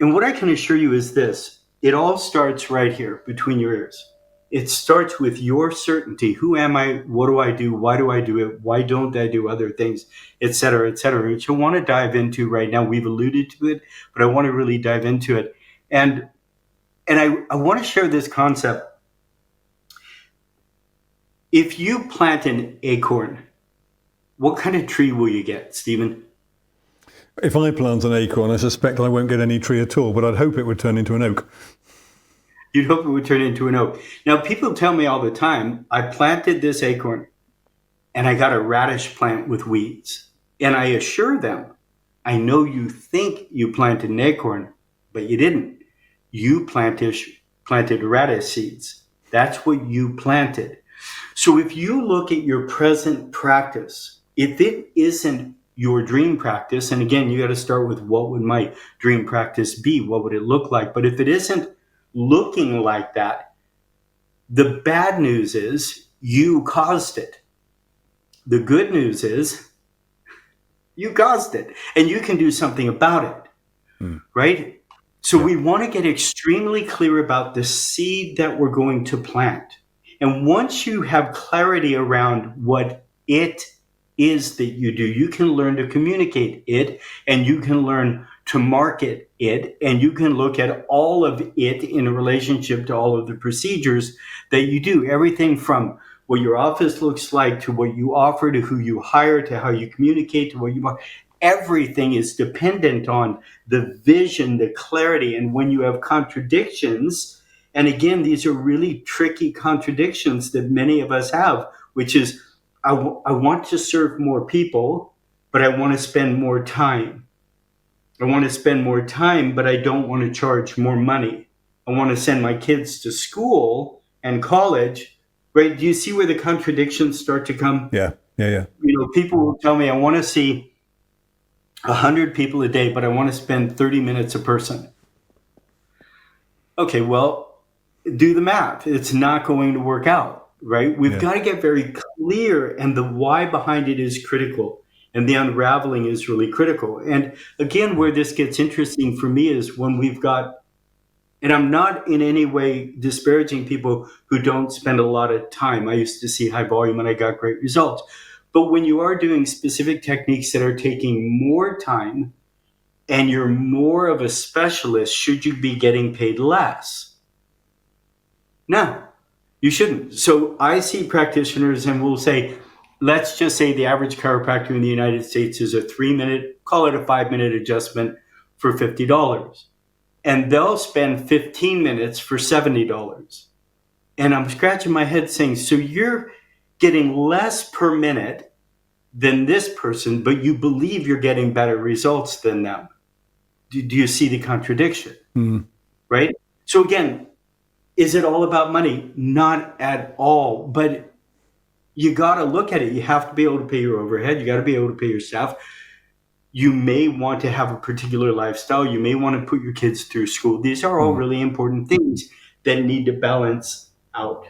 And what I can assure you is this: it all starts right here between your ears. It starts with your certainty. Who am I? What do I do? Why do I do it? Why don't I do other things? Et cetera, et cetera. Which I want to dive into right now. We've alluded to it, but I want to really dive into it. And I want to share this concept. If you plant an acorn, what kind of tree will you get, Stephen? If I plant an acorn, I suspect I won't get any tree at all, but I'd hope it would turn into an oak. You'd hope it would turn into an oak. Now, people tell me all the time, I planted this acorn and I got a radish plant with weeds. And I assure them, I know you think you planted an acorn, but you didn't. You planted radish seeds. That's what you planted. So if you look at your present practice, if it isn't your dream practice, and again, you got to start with what would my dream practice be? What would it look like? But if it isn't looking like that, the bad news is you caused it. The good news is you caused it, and you can do something about it, right? So we want to get extremely clear about the seed that we're going to plant. And once you have clarity around what it is that you do, you can learn to communicate it, and you can learn to market it, and you can look at all of it in relationship to all of the procedures that you do. Everything from what your office looks like, to what you offer, to who you hire, to how you communicate, to what you want. Everything is dependent on the vision, the clarity. And when you have contradictions, and again, these are really tricky contradictions that many of us have, which is, I want to serve more people, but I want to spend more time. I want to spend more time, but I don't want to charge more money. I want to send my kids to school and college, right? Do you see where the contradictions start to come? Yeah. You know, people will tell me, I want to see 100 people a day, but I want to spend 30 minutes a person. Okay, well, do the math. It's not going to work out, right? We've got to get very clear, and the why behind it is critical, and the unraveling is really critical. And again, where this gets interesting for me is when we've got, and I'm not in any way disparaging people who don't spend a lot of time. I used to see high volume and I got great results. But when you are doing specific techniques that are taking more time and you're more of a specialist, should you be getting paid less? No, you shouldn't. So I see practitioners and we'll say, let's just say the average chiropractor in the United States is a 3-minute, call it a 5-minute adjustment for $50. And they'll spend 15 minutes for $70. And I'm scratching my head saying, so you're getting less per minute than this person, but you believe you're getting better results than them. Do you see the contradiction? Right? So again, is it all about money? Not at all. But you got to look at it. You have to be able to pay your overhead. You got to be able to pay your staff. You may want to have a particular lifestyle. You may want to put your kids through school. These are all really important things that need to balance out.